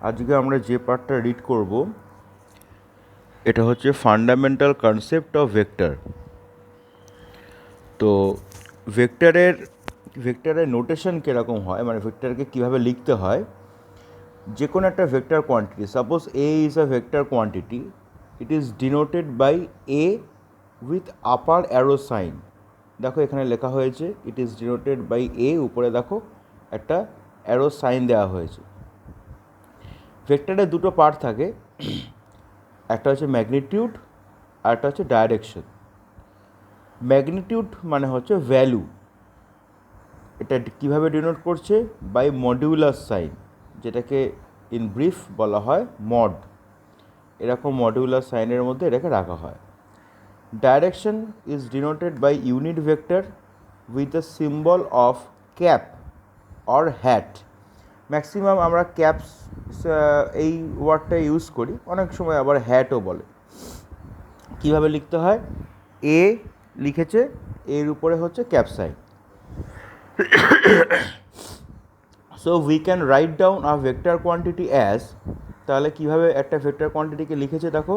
আজকে আমরা যে পার্টটা রিড করব এটা হচ্ছে ফান্ডামেন্টাল কনসেপ্ট অফ ভেক্টর। তো ভেক্টরের নোটেশন কীরকম হয়, মানে ভেক্টরকে কীভাবে লিখতে হয়। যে কোনো একটা vector quantity, suppose A is a vector quantity, it is denoted by A with upper arrow sign. দেখো এখানে লেখা হয়েছে it is denoted by A, উপরে দেখো একটা অ্যারো সাইন দেওয়া হয়েছে। ভেক্টরের দুটো পার্ট থাকে, একটা হচ্ছে ম্যাগনিটিউড আর একটা হচ্ছে ডাইরেকশন। ম্যাগনিটিউড মানে হচ্ছে ভ্যালু, এটা কীভাবে ডিনোট করছে? বাই মডিউলাস সাইন, যেটাকে ইন ব্রিফ বলা হয় মড। এরকম মডিউলাস সাইনের মধ্যে এটাকে রাখা হয়। Direction is denoted by unit vector with the symbol of cap or hat. Maximum আমরা ক্যাপস এই ওয়ার্ডটা ইউজ করি, অনেক সময় আবার হ্যাটও বলে। কীভাবে লিখতে হয়? এ লিখেছে, এর উপরে হচ্ছে cap sign. So we can write down a vector quantity as, তাহলে কীভাবে একটা ভেক্টর কোয়ান্টিটিকে লিখেছে দেখো,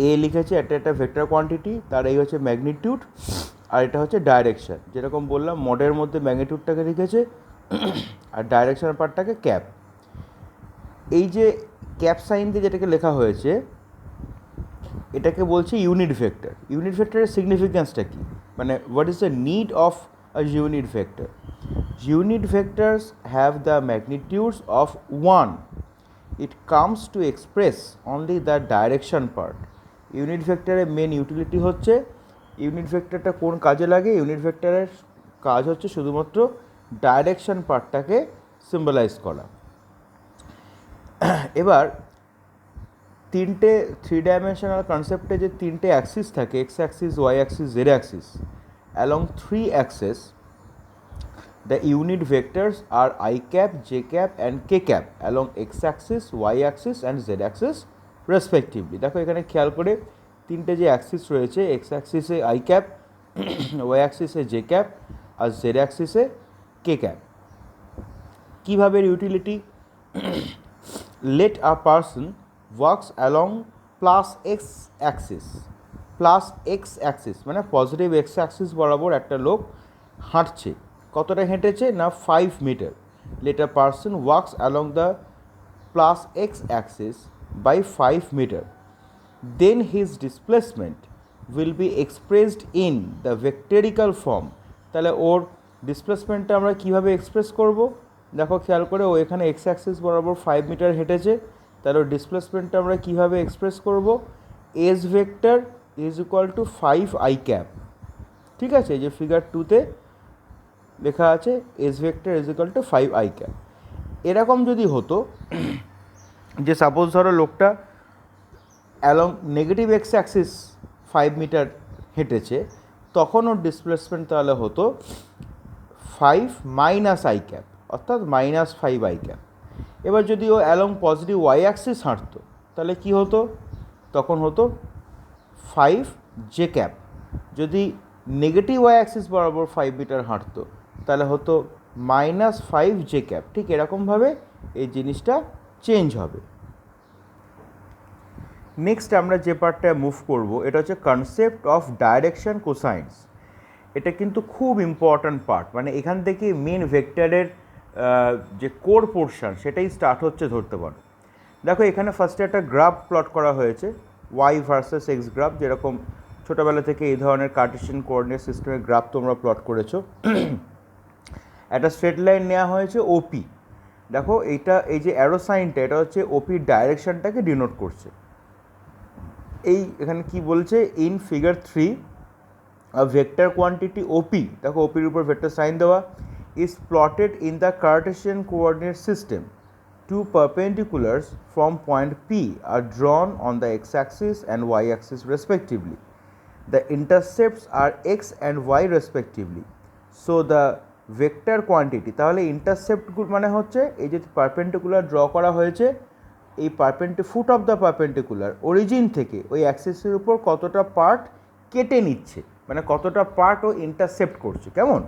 এ লিখেছে, একটা ভেক্টর কোয়ান্টিটি, তার এই হচ্ছে ম্যাগনিটিউড আর এটা হচ্ছে ডাইরেকশন। যেরকম বললাম মডের মধ্যে ম্যাগনিটিউডটাকে লিখেছে আর ডাইরেকশন পার্টটাকে ক্যাপ। এই যে ক্যাপ সাইন দিয়ে যেটাকে লেখা হয়েছে এটাকে বলছে ইউনিট ভেক্টর। ইউনিট ভেক্টরের সিগনিফিক্যান্সটা কী, মানে what is the need of a unit vector? Unit vectors have the magnitudes of 1. It comes to express only the direction part. Unit ভেক্টরের মেন ইউটিলিটি হচ্ছে, ইউনিট ভেক্টরটা কোন কাজে লাগে? ইউনিট ভেক্টরের কাজ হচ্ছে শুধুমাত্র ডাইরেকশন পার্টটাকে সিম্বলাইজ করা। এবার তিনটে 3 ডাইমেনশনাল কনসেপ্টে যে তিনটে অ্যাক্সিস থাকে, X axis, Y axis, Z axis, along 3 axis the unit vectors are I cap, j cap and k cap along x axis, y axis and z axis respectively. দেখো এখানে খেয়াল করে তিনটে যে অ্যাক্সিস রয়েছে, এক্স অ্যাক্সিসে I cap, Y অ্যাক্সিসে J cap আর জেড অ্যাক্সিসে কে ক্যাপ। কীভাবে utility? Let a person walks along plus X axis, মানে পজিটিভ এক্স অ্যাক্সিস বরাবর একটা লোক হাঁটছে। কতটা হেঁটেছে? না 5 metre. Let a person walks along the plus X axis by 5 metre, then his displacement will be expressed in the vectorial form. তাহলে ওর ডিসপ্লেসমেন্টটা আমরা কীভাবে এক্সপ্রেস করব? দেখো খেয়াল করে, ও এখানে এক্স অ্যাক্সিস বরাবর 5 মিটার হেঁটেছে, তাহলে ওর ডিসপ্লেসমেন্টটা আমরা কীভাবে এক্সপ্রেস করব? S vector is equal to 5 I cap. ঠিক আছে, এই যে ফিগার 2তে লেখা আছে S vector is equal to 5 I cap. এরকম যদি হতো যে সাপোজ ধরো লোকটা along negative X axis 5 metre হেঁটেছে, তখন ওর ডিসপ্লেসমেন্ট তাহলে হতো 5 মাইনাস আই ক্যাপ, অর্থাৎ -5 আই ক্যাপ। এবার যদি ও অ্যালং পজিটিভ ওয়াই অ্যাক্সিস হাঁটতো তাহলে কি হতো? তখন হতো 5 জে ক্যাপ। যদি নেগেটিভ ওয়াই অ্যাক্সিস বরাবর 5 মিটার হাঁটতো তাহলে হতো -5 জে ক্যাপ। ঠিক এরকমভাবে এই জিনিসটা চেঞ্জ হবে। নেক্সট আমরা যে পার্টটা মুভ করব এটা হচ্ছে কনসেপ্ট অফ ডাইরেকশন কোসাইন্স। এটা কিন্তু খুব ইম্পর্ট্যান্ট পার্ট, মানে এখান থেকে মেন ভেক্টরের যে কোর পোর্শন সেটাই স্টার্ট হচ্ছে ধরতে পারো। দেখো এখানে ফার্স্টে একটা গ্রাফ প্লট করা হয়েছে, ওয়াই ভার্সেস এক্স গ্রাফ। যেরকম ছোটোবেলা থেকে এই ধরনের কার্টেশিয়ান কোঅর্ডিনেট সিস্টেমের গ্রাফ তোমরা প্লট করেছো। একটা স্ট্রেট লাইন নেওয়া হয়েছে ওপি। দেখো এইটা, এই যে অ্যারো সাইনটা, এটা হচ্ছে ওপির ডাইরেকশনটাকে ডিনোট করছে। এই এখানে কি বলছে? In figure 3 a vector quantity OP, দেখো ওপির উপর ভেক্টর সাইন দেওয়া, is plotted in the Cartesian coordinate system. Two perpendiculars from point P are drawn on the x-axis and y-axis respectively. The intercepts are x and y respectively. So the vector quantity, তাহলে intercept মানে হচ্ছে এই যে perpendicular draw করা হয়েছে, এই foot of the perpendicular origin থেকে ওই অ্যাক্সিসের উপর কতটা পার্ট কেটে নিচ্ছে, মানে কতটা পার্ট ও ইন্টারসেপ্ট করছে। কেমন?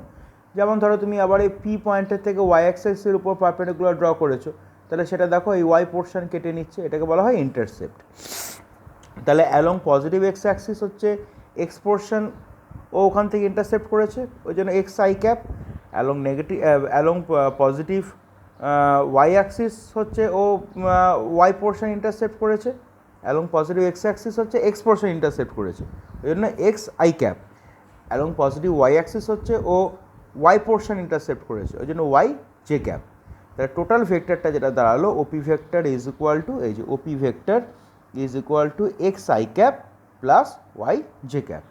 যেমন ধরো তুমি আবার এই পি পয়েন্টের থেকে ওয়াই অ্যাক্সিসের উপর পারপেন্ডিকুলার ড্র করেছো, তাহলে সেটা দেখো এই ওয়াই পোর্শন কেটে নিচ্ছে, এটাকে বলা হয় ইন্টারসেপ্ট। তাহলে অ্যালং পজিটিভ এক্স অ্যাক্সিস হচ্ছে এক্স পোর্শন, ও ওখান থেকে ইন্টারসেপ্ট করেছে, ওই জন্য X I cap. Along negative along positive Y axis হচ্ছে ও ওয়াই পোর্শন ইন্টারসেপ্ট করেছে, অ্যালং পজিটিভ এক্স অ্যাক্সিস হচ্ছে এক্স পোর্শন ইন্টারসেপ্ট করেছে, ওই জন্য X I cap. Along positive Y axis হচ্ছে ও ওয়াই পোর্শন ইন্টারসেপ্ট করেছে, ওই জন্য ওয়াই জে ক্যাপ। তাহলে টোটাল ভেক্টরটা যেটা দাঁড়ালো OP vector is equal to, এই যে OP vector is equal to X I cap plus Y J cap.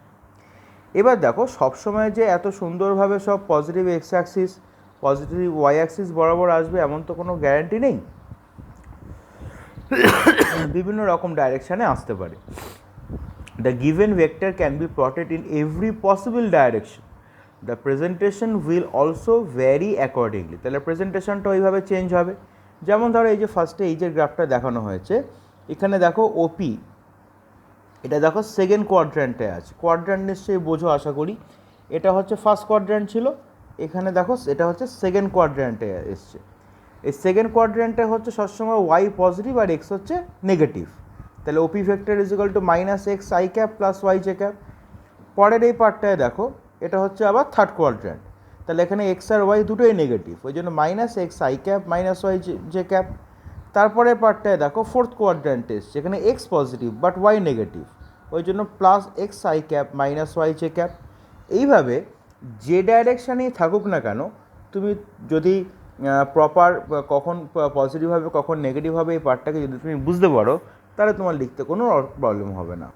এবার দেখো সবসময় যে এত সুন্দরভাবে সব positive X axis positive Y axis বরাবর আসবে এমন তো কোনো গ্যারান্টি নেই, বিভিন্ন রকম ডাইরেকশানে আসতে পারে। The given vector can be plotted in every possible direction, the presentation will also vary accordingly. তাহলে প্রেজেন্টেশনটা ওইভাবে চেঞ্জ হবে। যেমন ধরো এই যে ফার্স্টে এই যে গ্রাফটা দেখানো হয়েছে, এখানে দেখো ওপি, এটা দেখো সেকেন্ড কোয়াড্র্যান্টে আছে, কোয়াড্র্যান্ট নিশ্চয়ই বোঝো আশা করি, এটা হচ্ছে ফার্স্ট কোয়াড্র্যান্ট ছিল, এখানে দেখো এটা হচ্ছে সেকেন্ড কোয়াড্র্যান্টে এসছে। এই সেকেন্ড কোয়াড্র্যান্টে হচ্ছে সবসময় ওয়াই পজিটিভ আর এক্স হচ্ছে নেগেটিভ, তাহলে OP vector is equal to minus X I cap plus Y J cap. পরের এই পার্টটায় দেখো এটা হচ্ছে আবার থার্ড কোয়াড্র্যান্ট, তাহলে এখানে এক্স আর ওয়াই দুটোই নেগেটিভ, ওই জন্য minus X I cap minus Y J cap. তারপরে পার্টটায় দেখো ফোর্থ কোয়াড্র্যান্ট এসছে, এখানে X positive but Y negative, ওই জন্য plus X I cap minus Y J cap. এইভাবে যে ডাইরেকশানেই থাকুক না কেন, তুমি যদি প্রপার কখন পজিটিভ হবে কখন নেগেটিভ হবে এই পার্টটাকে যদি তুমি বুঝতে পারো, তাহলে তোমার লিখতে কোনো প্রবলেম হবে না।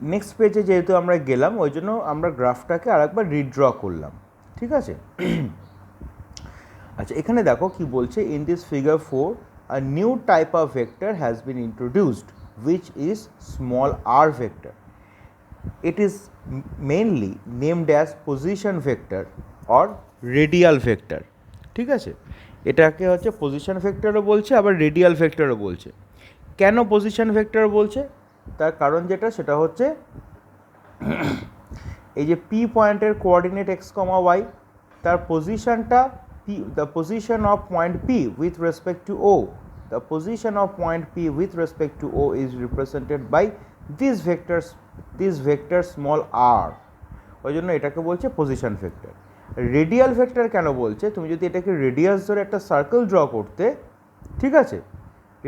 নেক্সট পেজে যেহেতু আমরা গেলাম, ওই জন্য আমরা গ্রাফটাকে আরেকবার রিড্র করলাম, ঠিক আছে। আচ্ছা, এখানে দেখো কি বলছে, in this figure 4 a new type of vector has been introduced which is small r vector. It is mainly named as position vector or radial vector, ঠিক আছে। এটাকে হচ্ছে পজিশন ভেক্টরও বলছে আবার রেডিয়াল ভেক্টরও বলছে। কেন পজিশন ভেক্টর বলছে, তার কারণ যেটা সেটা হচ্ছে এই যে পি পয়েন্টের কোঅর্ডিনেট এক্স কমা ওয়াই, তার পজিশনটা P, the position of point P with respect to O, the position of point P with respect to O is represented by this vector small r, ওই জন্য এটাকে বলছে পজিশন ভেক্টর। রেডিয়াল ভেক্টর কেন বলছে, তুমি যদি এটাকে রেডিয়াস ধরে একটা সার্কেল ড্র করতে, ঠিক আছে,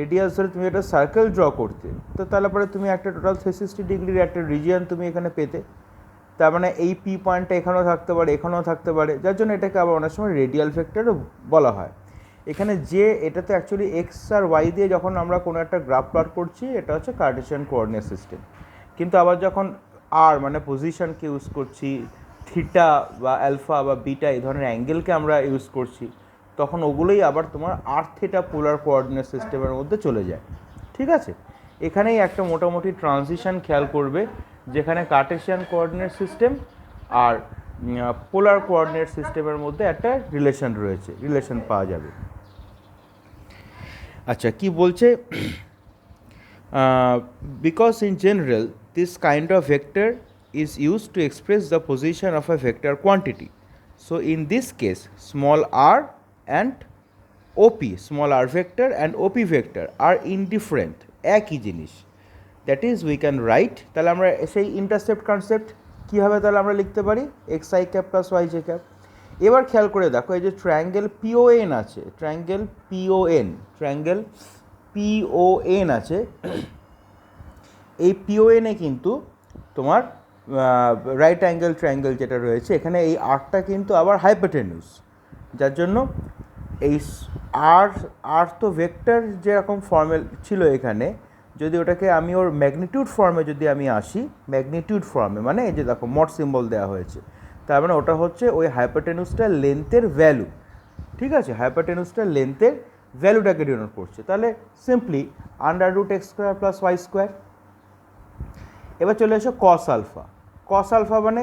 রেডিয়াস ধরে তুমি একটা সার্কেল ড্র করতে, তো তাহলে পরে তুমি একটা টোটাল 360 ডিগ্রির একটা রিজিয়ন তুমি এখানে পেতে, তার মানে এই পি পয়েন্টটা এখানেও থাকতে পারে এখানেও থাকতে পারে, যার জন্য এটাকে আবার অনেক সময় রেডিয়াল ভেক্টরও বলা হয়। এখানে যে এটাতে অ্যাকচুয়ালি এক্স আর ওয়াই দিয়ে যখন আমরা কোনো একটা গ্রাফ প্লট করছি, এটা হচ্ছে কার্টেশিয়ান কোঅর্ডিনেট সিস্টেম, কিন্তু আবার যখন আর মানে পজিশনকে ইউজ করছি, থিটা বা অ্যালফা বা বিটা এই ধরনের অ্যাঙ্গেলকে আমরা ইউজ করছি, তখন ওগুলোই আবার তোমার আর থিটা পোলার কোঅর্ডিনেট সিস্টেমের মধ্যে চলে যায়, ঠিক আছে। এখানেই একটা মোটামুটি ট্রানজিশন খেয়াল করবে, যেখানে কার্টেশিয়ান কোঅর্ডিনেট সিস্টেম আর পোলার কোঅর্ডিনেট সিস্টেমের মধ্যে একটা রিলেশন পাওয়া যাবে। আচ্ছা, কি বলছে, because in general this kind of vector is use to express the position of a vector quantity, so in this case small R and OP, small R vector and OP vector are indifferent, একই জিনিস, that is we can write. তাহলে আমরা সেই intercept concept কীভাবে তাহলে আমরা লিখতে পারি, X I cap plus Y J cap. এবার খেয়াল করে দেখো, এই যে ট্রায়াঙ্গেল পিওএন আছে, ট্রায়াঙ্গেল পিওএন আছে, এই পিওএনে কিন্তু তোমার রাইট অ্যাঙ্গেল ট্রায়াঙ্গেল যেটা রয়েছে এখানে, এই আরটা কিন্তু আবার হাইপোটেনিউস, যার জন্য এই আর তো ভেক্টর যেরকম ফর্মে ছিল এখানে, যদি ওটাকে আমি ওর ম্যাগনিটিউড ফর্মে যদি আমি আসি, ম্যাগনিটিউড ফর্মে মানে এই যে দেখো মড সিম্বল দেওয়া হয়েছে, তার মানে ওটা হচ্ছে ওই হাইপোটেনিউসটার লেন্থের ভ্যালু, ঠিক আছে, হাইপোটেনিউসটার লেন্থের ভ্যালুটাকে ডিনোট করছে। তাহলে সিম্পলি √x² প্লাস y²। এবার চলে এসো কস আলফা মানে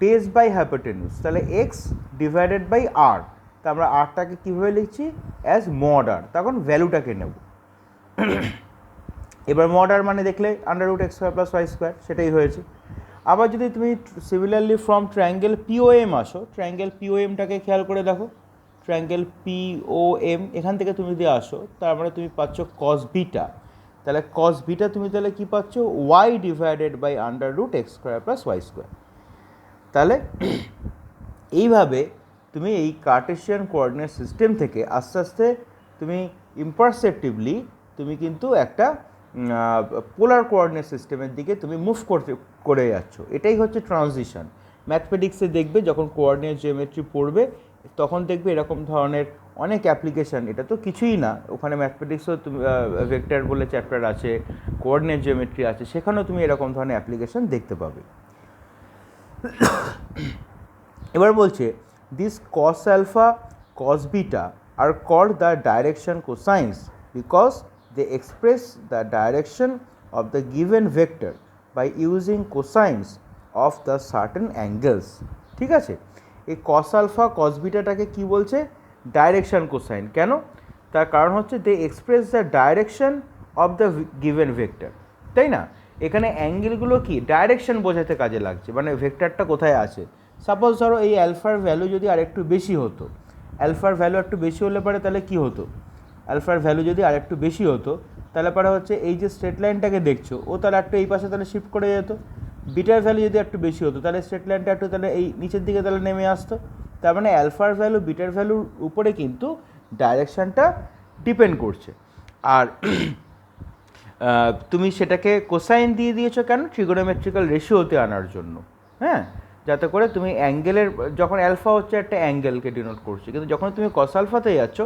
বেস বাই হাইপোটেনিউস, তাহলে এক্স ডিভাইডেড বাই আর, তা আমরা আরটাকে কীভাবে লিখছি, অ্যাজ মড আর, তখন ভ্যালুটাকে নেব। এবার মড আর মানে দেখলে √x² প্লাস y², সেটাই হয়েছে। আবার যদি তুমি সিমিলারলি ফ্রম ট্রায়াঙ্গেল পিওএম আসো, ট্রায়াঙ্গেল পিওএমটাকে খেয়াল করে দেখো, ট্রায়াঙ্গেল POM, এখান থেকে তুমি যদি আসো তার মানে তুমি পাচ্ছ কস বিটা। তাহলে কস বিটা তুমি তাহলে কী পাচ্ছ, Y divided by under root X square plus Y square. তাহলে এইভাবে তুমি এই কার্টেশিয়ান কোঅর্ডিনেট সিস্টেম থেকে আস্তে আস্তে তুমি ইমপারসেপ্টিভলি তুমি কিন্তু একটা পোলার কোঅর্ডিনেট সিস্টেমের দিকে তুমি মুভ করে যাচ্ছ। এটাই হচ্ছে ট্রানজিশন। ম্যাথমেটিক্সে দেখবে যখন কোঅর্ডিনেট জিওমেট্রি পড়বে তখন দেখবে এরকম ধরনের অনেক অ্যাপ্লিকেশান, এটা তো কিছুই না, ওখানে ম্যাথমেটিক্সও তুমি ভেক্টর বলে চ্যাপ্টার আছে, কোঅর্ডিনেট জিওমেট্রি আছে, সেখানেও তুমি এরকম ধরনের অ্যাপ্লিকেশান দেখতে পাবে। এবার বলছে this cos alpha cos beta are called the direction cosines because they express the direction of the given vector by using cosines of the certain angles. ঠিক আছে, এই কস আলফা কস বিটাটাকে কী বলছে, ডাইরেকশন কোসাইন। কেন? তার কারণ হচ্ছে they express the direction of the given vector, তাই না? এখানে অ্যাঙ্গেলগুলো কি ডাইরেকশন বোঝাতে কাজে লাগছে, মানে ভেক্টরটা কোথায় আছে। সাপোজ ধরো এই অ্যালফার ভ্যালু যদি আরেকটু বেশি হতো, অ্যালফার ভ্যালু একটু বেশি হলে পরে তাহলে কী হতো, অ্যালফার ভ্যালু যদি আরেকটু বেশি হতো তাহলে পরে হচ্ছে এই যে স্ট্রেট লাইনটাকে দেখছো ও তাহলে একটু এই পাশে তাহলে শিফট করে যেত। বিটার ভ্যালু যদি একটু বেশি হতো তাহলে স্ট্রেট লাইনটা একটু তাহলে এই নিচের দিকে তাহলে নেমে আসতো। তার মানে অ্যালফার ভ্যালু বিটার ভ্যালুর উপরে কিন্তু ডাইরেকশানটা ডিপেন্ড করছে। আর তুমি সেটাকে কোসাইন দিয়ে দিয়েছো কেন, ট্রিগোনোমেট্রিক্যাল রেশিওতে আনার জন্য, হ্যাঁ, যাতে করে তুমি অ্যাঙ্গেলের, যখন অ্যালফা হচ্ছে একটা অ্যাঙ্গেলকে ডিনোট করছে, কিন্তু যখন তুমি কস আলফাতে যাচ্ছ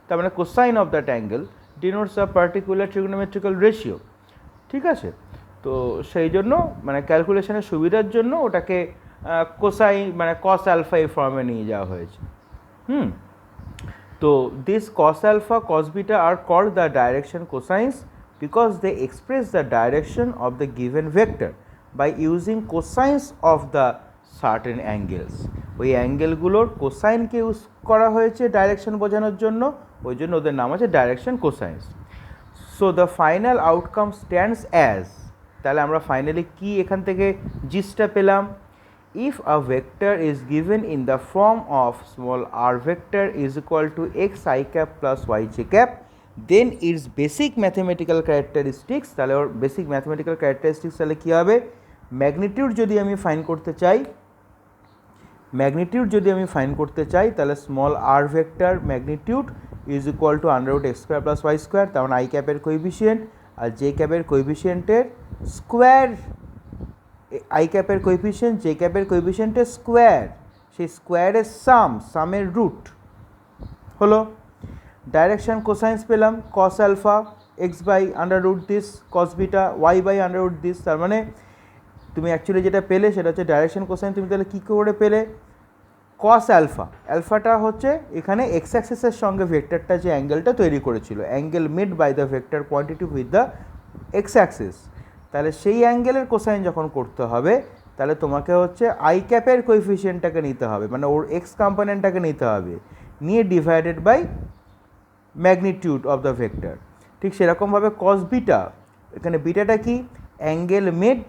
তার মানে cosine of that angle denotes a particular trigonometrical ratio. ঠিক আছে, তো সেই জন্য মানে ক্যালকুলেশনের সুবিধার জন্য ওটাকে কোসাইন মানে কস আলফা এই ফর্মে নিয়ে যাওয়া হয়েছে। তো this cos alpha cos beta are called the direction cosines because they express the direction of the given vector by using cosines of the certain angles. ওই অ্যাঙ্গেলগুলোর কোসাইনকে ইউজ করা হয়েছে ডাইরেকশন বোঝানোর জন্য, ওই জন্য ওদের নাম আছে direction cosines. So the final outcome stands as, তাহলে আমরা ফাইনালি কি এখান থেকে জিসটা পেলাম, if a vector is given in the form of small r vector is equal to xi cap plus yj cap, then its basic mathematical characteristics, তাহলে ওর basic mathematical characteristics তাহলে কী হবে, magnitude যদি আমি ফাইন করতে চাই তাহলে small R vector magnitude is equal to under root X square plus Y square, তার মানে আই ক্যাপের কোএফিসিয়েন্ট আর জে ক্যাপের কোএফিসিয়েন্টের স্কোয়ার, আই ক্যাপের কোএফিসিয়েন্ট জে ক্যাপের কোএফিসিয়েন্টের স্কোয়ার, সেই স্কোয়ারের সামের রুট হলো। ডাইরেকশন কোসাইন্স পেলাম cos alpha X by under root this, cos beta Y by under root this, তার মানে তুমি অ্যাকচুয়ালি যেটা পেলে সেটা হচ্ছে ডাইরেকশন কোসাইন। তুমি তাহলে কী করে পেলে, কস আলফা, অ্যালফাটা হচ্ছে এখানে এক্স অ্যাক্সিসের সঙ্গে ভেক্টরটা যে অ্যাঙ্গেলটা তৈরি করেছিল, angle made by the vector quantity with the X axis, তাহলে সেই অ্যাঙ্গেলের কোসাইন যখন করতে হবে তাহলে তোমাকে হচ্ছে আই ক্যাপের কোএফিসিয়েন্টটাকে নিতে হবে, মানে ওর এক্স কম্পোনেন্টটাকে নিতে হবে, নিয়ে divided by magnitude of the vector. ঠিক সেরকমভাবে কস বিটা, এখানে বিটাটা কি, angle made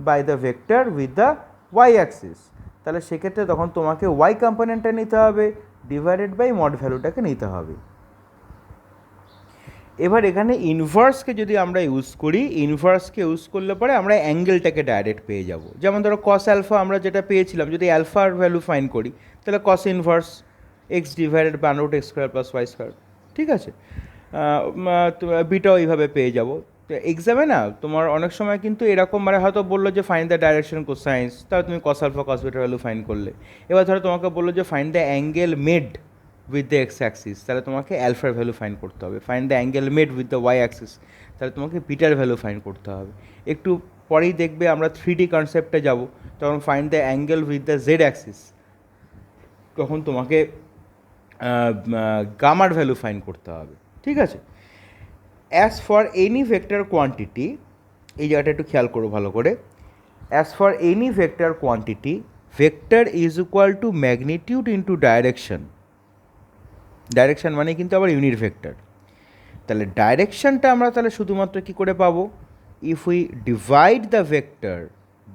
by the vector with the Y axis, তাহলে সেক্ষেত্রে তখন তোমাকে ওয়াই কম্পোনেন্টটা নিতে হবে ডিভাইডেড বাই মড ভ্যালুটাকে নিতে হবে। এবার এখানে ইনভার্সকে যদি আমরা ইউজ করি, ইনভার্সকে ইউজ করলে পরে আমরা অ্যাঙ্গেলটাকে ডাইরেক্ট পেয়ে যাব। যেমন ধরো কস অ্যালফা আমরা যেটা পেয়েছিলাম, যদি অ্যালফার ভ্যালু ফাইন করি তাহলে cos inverse X divided by under root X square plus Y square. ঠিক আছে, বিটাও এইভাবে পেয়ে যাবো। তো এক্সামে না তোমার অনেক সময় কিন্তু এরকম মানে হয়তো বললো যে ফাইন দ্য ডাইরেকশন কোসাইন্স, তাহলে তুমি কস আলফা কস বিটার ভ্যালু ফাইন করলে। এবার ধরো তোমাকে বললো যে find the angle made with the X axis, তাহলে তোমাকে অ্যালফার ভ্যালু ফাইন করতে হবে। Find the angle made with the Y axis, তাহলে তোমাকে বিটার ভ্যালু ফাইন করতে হবে। একটু পরেই দেখবে আমরা 3D কনসেপ্টে যাব, তখন fine the angle with the Z Axis, তখন তোমাকে গামার ভ্যালু ফাইন করতে হবে। ঠিক আছে, as for any vector quantity, এই জায়গাটা একটু খেয়াল করো ভালো করে, as for any vector quantity vector is equal two magnitude into direction, direction মানে কিন্তু আবার ইউনিট ভেক্টর। তাহলে ডাইরেকশনটা আমরা তাহলে শুধুমাত্র কী করে পাবো, if we divide the vector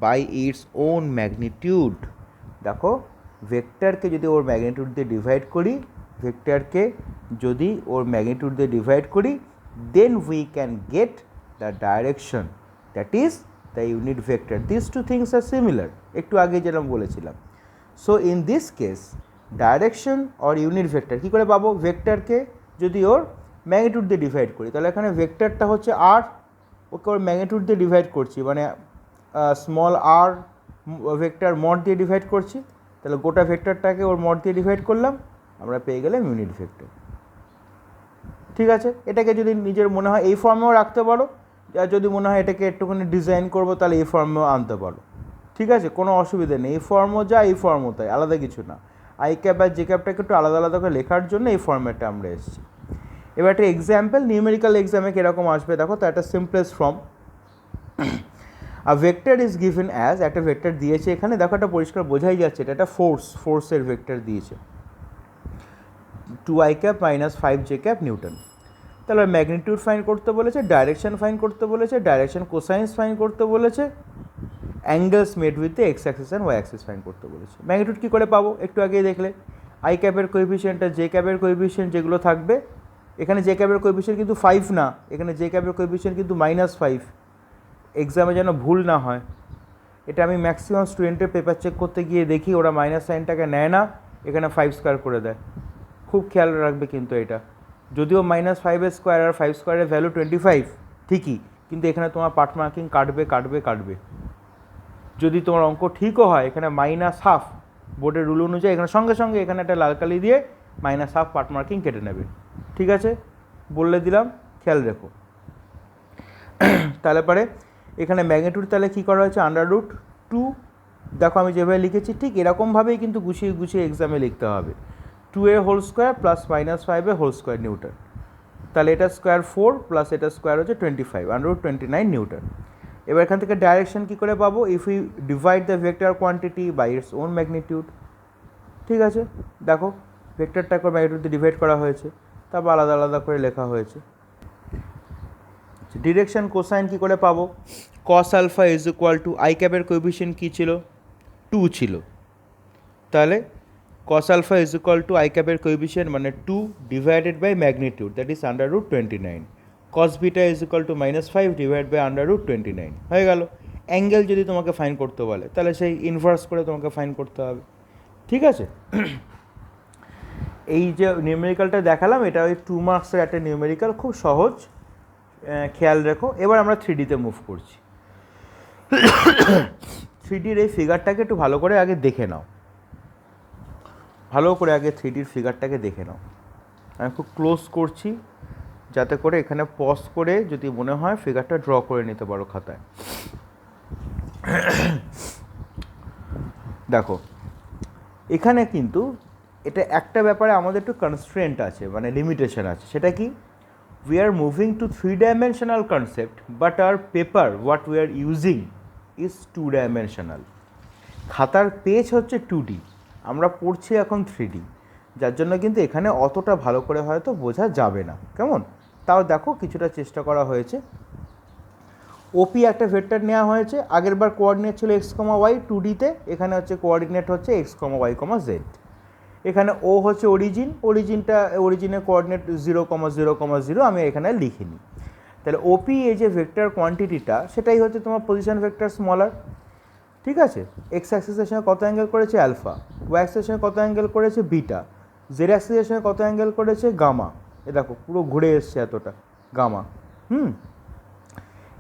by its own magnitude. দেখো ভেক্টরকে যদি ওর ম্যাগনিটিউড দিয়ে ডিভাইড করি ভেক্টরকে যদি ওর ম্যাগনিটিউড দিয়ে ডিভাইড করি, then we can get the direction, that is the unit vector. This two things are similar, একটু আগে যেরকম বলেছিলাম। So in this case direction or unit vector কী করে পাবো? ভেক্টরকে যদি ওর ম্যাগনিটিউড দিয়ে ডিভাইড করি, তাহলে এখানে ভেক্টরটা হচ্ছে আর, ওকে ওর ম্যাগনিটিউড দিয়ে ডিভাইড করছি, মানে স্মল আর ভেক্টর মড দিয়ে ডিভাইড করছি, তাহলে গোটা ভেক্টরটাকে ওর মড দিয়ে ডিভাইড করলাম, আমরা পেয়ে গেলাম ইউনিট ভেক্টর। ঠিক আছে, এটাকে যদি নিজের মনে হয় এই ফর্মেও রাখতে পারো, আর যদি মনে হয় এটাকে একটুখানি ডিজাইন করবো তাহলে এই ফর্মেও আনতে পারো। ঠিক আছে, কোনো অসুবিধা নেই, এই ফর্মও যা এই ফর্মও তাই, আলাদা কিছু না। আই ক্যাপ আর জে ক্যাপটাকে একটু আলাদা আলাদা করে লেখার জন্য এই ফর্ম্যাটটা আমরা এসেছি। এবার একটা এক্সাম্পল, নিউমেরিক্যাল এক্সামে কীরকম আসবে দেখো, তো একটা সিম্পলেস্ট ফর্ম। আর ভেক্টর ইজ গিভেন অ্যাজ, একটা ভেক্টর দিয়েছে এখানে, দেখো একটা পরিষ্কার বোঝাই যাচ্ছে এটা একটা ফোর্সের ভেক্টর দিয়েছে, 2i cap minus 5j cap Newton. তাহলে ম্যাগনিটিউড ফাইন করতে বলেছে, ডাইরেকশন ফাইন করতে বলেছে, ডাইরেকশন কোসাইন্স ফাইন করতে বলেছে, angles made with the X axis and Y axis find করতে বলেছে। ম্যাগনিটিউড কী করে পাবো? একটু আগেই দেখলে আই ক্যাপের কোএফিসিয়েন্ট আর জে ক্যাপের কোএফিসিয়েন্ট যেগুলো থাকবে, এখানে জে ক্যাপের কোএফিসিয়েন্ট কিন্তু 5 না, এখানে জে ক্যাপের কোএফিসিয়েন্ট কিন্তু -5। এক্সামে যেন ভুল না হয়, এটা আমি ম্যাক্সিমাম স্টুডেন্টের পেপার চেক করতে গিয়ে দেখি ওরা মাইনাস সাইনটাকে নেয় না, এখানে 5 স্কোয়ার করে দেয়। খুব খেয়াল রাখবে কিন্তু এটা, যদিও -5 স্কোয়ার আর 5 স্কোয়ারের ভ্যালু 25 ঠিকই, কিন্তু এখানে তোমার পার্ট মার্কিং কাটবে। যদি তোমার অঙ্ক ঠিকও হয়, এখানে -12 বোর্ডের রুল অনুযায়ী এখানে সঙ্গে সঙ্গে এখানে একটা লাল কালি দিয়ে -12 পার্ট মার্কিং কেটে নেবে। ঠিক আছে, বললে দিলাম, খেয়াল রেখো। তাহলে পরে এখানে ম্যাগনিটিউড তাহলে কী করা হয়েছে? √2, দেখো আমি যেভাবে লিখেছি ঠিক এরকমভাবেই কিন্তু গুছিয়ে এক্সামে লিখতে হবে। 2 এর হোল স্কোয়ার প্লাস -5 এর হোল স্কোয়ার নিউটন, তাহলে এটা স্কোয়ার 4 প্লাস এটা স্কোয়ার হচ্ছে 25, √29 নিউটন। এবার এখান থেকে ডাইরেকশন কী করে পাবো? If you divide the vector quantity by its own magnitude. ঠিক আছে, দেখো ভেক্টরটাকে ম্যাগনিটিউড দিয়ে ডিভাইড করা হয়েছে, তারপর আলাদা আলাদা করে লেখা হয়েছে। ডিরেকশন কোসাইন কী করে পাবো? Cos alpha is equal to I ক্যাপের কোএফিসিয়েন্ট কী ছিল? 2 ছিল, তাহলে cos alpha is equal to I ক্যাপের কোএফিসিয়েন্ট মানে 2 divided by magnitude, that is √29। Cos beta is equal to -5 divide by √29 হয়ে গেল। অ্যাঙ্গেল যদি তোমাকে ফাইন করতে বলে, তাহলে সেই ইনভার্স করে তোমাকে ফাইন করতে হবে। ঠিক আছে, এই যে নিউমেরিক্যালটা দেখালাম, এটা ওই 2 মার্কসের একটা নিউমেরিক্যাল, খুব সহজ, খেয়াল রেখো। এবার আমরা 3Dতে মুভ করছি। 3Dর এই ফিগারটাকে একটু ভালো করে আগে দেখে নাও, 3Dর ফিগারটাকে দেখে নাও। আমি খুব ক্লোজ করছি যাতে করে এখানে পজ করে যদি মনে হয় ফিগারটা ড্র করে নিতে পারো খাতায়। দেখো এখানে কিন্তু এটা একটা ব্যাপারে আমাদের একটু কনস্ট্রেন্ট আছে, মানে লিমিটেশন আছে। সেটা কি? we are moving to 3-dimensional concept, but our paper what we are using is 2-dimensional. খাতার পেজ হচ্ছে 2D, আমরা পড়ছি এখন 3D, যার জন্য কিন্তু এখানে অতটা ভালো করে হয়তো বোঝা যাবে না, কেমন? তাও দেখো কিছুটা চেষ্টা করা হয়েছে। ওপি একটা ভেক্টর নেওয়া হয়েছে, আগের বার কোঅর্ডিনেট ছিল x, y 2Dতে, এখানে হচ্ছে কোঅর্ডিনেট হচ্ছে x, y, z। এখানে ও হচ্ছে অরিজিনের কোঅর্ডিনেট 0,0,0 আমি এখানে লিখিনি। তাহলে ওপি এই যে ভেক্টর কোয়ান্টিটিটা, সেটাই হচ্ছে তোমার পজিশন ভেক্টর স্মলার। ঠিক আছে, এক্স অ্যাক্সিসের সঙ্গে কত অ্যাঙ্গেল করেছে? আলফা। ওয়াই অ্যাক্সিসের সঙ্গে কত অ্যাঙ্গেল করেছে? বিটা। জেড অ্যাক্সিসের সঙ্গে কত অ্যাঙ্গেল করেছে? গামা। এ দেখো পুরো ঘুরে এসছে এতটা গামা।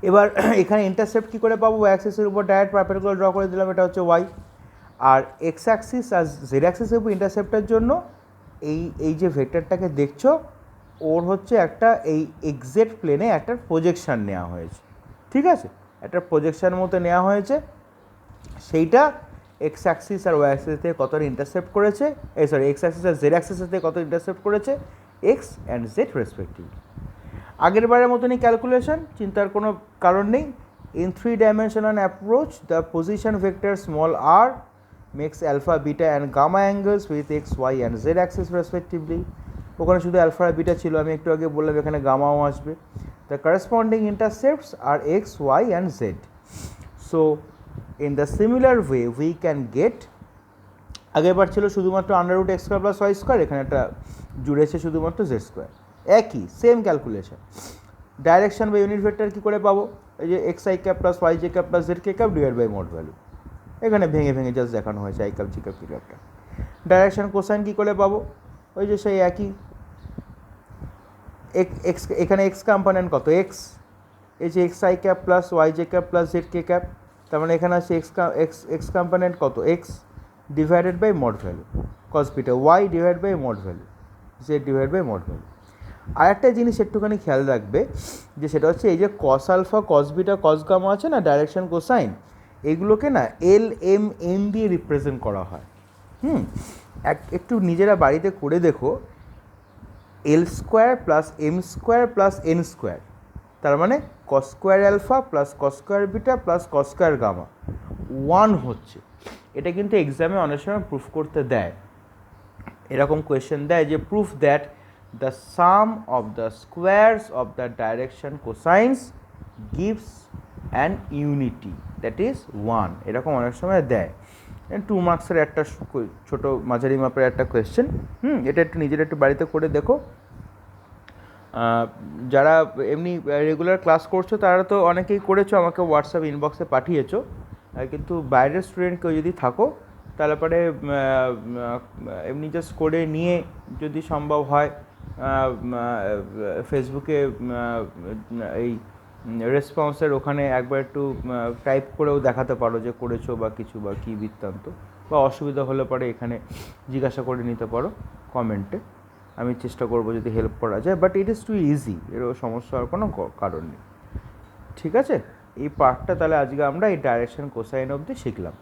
এবার এখানে ইন্টারসেপ্ট কী করে পাবো? ওয়াই অ্যাক্সিসের উপর ডাইরেক্ট পারপেন্ডিকুলার ড্র করে দিলাম, এটা হচ্ছে ওয়াই। আর এক্স অ্যাক্সিস আর জেড অ্যাক্সিসের উপর ইন্টারসেপ্টের জন্য এই যে ভেক্টরটাকে দেখছো, ওর হচ্ছে একটা এই এক্সেক্ট প্লেনে একটা প্রজেকশান নেওয়া হয়েছে। ঠিক আছে, একটা প্রজেকশান মতো নেওয়া হয়েছে, সেইটা এক্স অ্যাক্সিস আর ওয়াই অ্যাক্সিস থেকে কতটা ইন্টারসেপ্ট করেছে, এক্স অ্যাক্সিস আর জেড অ্যাক্সিস থেকে কত ইন্টারসেপ্ট করেছে, এক্স অ্যান্ড জেড রেসপেক্টিভলি। আগের বারের মতনই ক্যালকুলেশন, চিন্তার কোনো কারণ নেই। In 3-dimensional approach, the position vector small r makes alpha, beta and gamma angles with x, y and z axis respectively. ওখানে শুধু আলফা আর বিটা ছিল, আমি একটু আগে বললাম এখানে গামাও আসবে। The corresponding intercepts are x, y and z. So in the similar way we can get, আগেরবার ছিল শুধুমাত্র √x² + y², এখানে একটা জুড়েছে শুধুমাত্র জেড স্কোয়ার, একই সেম ক্যালকুলেশন। ডাইরেকশন বা ইউনিট ভেক্টর কী করে পাবো? এই যে X I cap plus Y J cap plus Z K cap divide by mod value, এখানে ভেঙে ভেঙে জাস্ট দেখানো হয়েছে I cap J cap K ক্যাপটা। ডাইরেকশন কোসাইন কী করে পাবো? ওই যে সেই একই, এক্স এখানে এক্স কম্পোনেন্ট কত? এক্স, এই যে X I cap plus Y J cap plus Z K cap, তার মানে এখানে আছে এক্স কম্পোনেন্ট কত? X divided by mod value cos beta, Y divide by mod value Z divide by mod value. আর একটা জিনিস একটুখানি খেয়াল রাখবে, যে সেটা হচ্ছে এই যে cos alpha cos beta cos gamma আছে না, ডাইরেকশন কোসাইন, এগুলোকে না এল এম এন দিয়ে রিপ্রেজেন্ট করা হয়। একটু নিজেরা বাড়িতে করে দেখো, L square plus M square plus N square, তার মানে cos square alpha plus cos square beta plus cos square gamma 1 হচ্ছে। এটা কিন্তু এক্সামে অনেক সময় প্রুফ করতে দেয়, এরকম কোয়েশ্চেন দেয় যে proof that the sum of the squares of the direction cosines gives an unity that is 1, এরকম অনেক সময় দেয়। 2 মার্কসের একটা ছোটো মাঝারি মাপের একটা কোয়েশ্চেন। এটা একটু নিজেরা একটু বাড়িতে করে দেখো। যারা এমনি রেগুলার ক্লাস করছো তারা তো অনেকেই করেছো, আমাকে হোয়াটসঅ্যাপ ইনবক্সে পাঠিয়েছো, কিন্তু বাইরের স্টুডেন্ট কেউ যদি থাকো তাহলে পরে এমনি জাস্ট করে নিয়ে যদি সম্ভব হয় ফেসবুকে এই রেসপন্সের ওখানে একবার একটু টাইপ করেও দেখাতে পারো যে করেছো বা কিছু বা কী বৃত্তান্ত, বা অসুবিধা হলে পরে এখানে জিজ্ঞাসা করে নিতে পারো কমেন্টে, আমি চেষ্টা করবো যদি হেল্প করা যায়। But it is too easy, এরও সমস্যা হওয়ার কোনো কারণ নেই। ঠিক আছে, এই পার্টটা তাহলে আজকে আমরা এই ডাইরেকশন কোসাইন অবধি শিখলাম।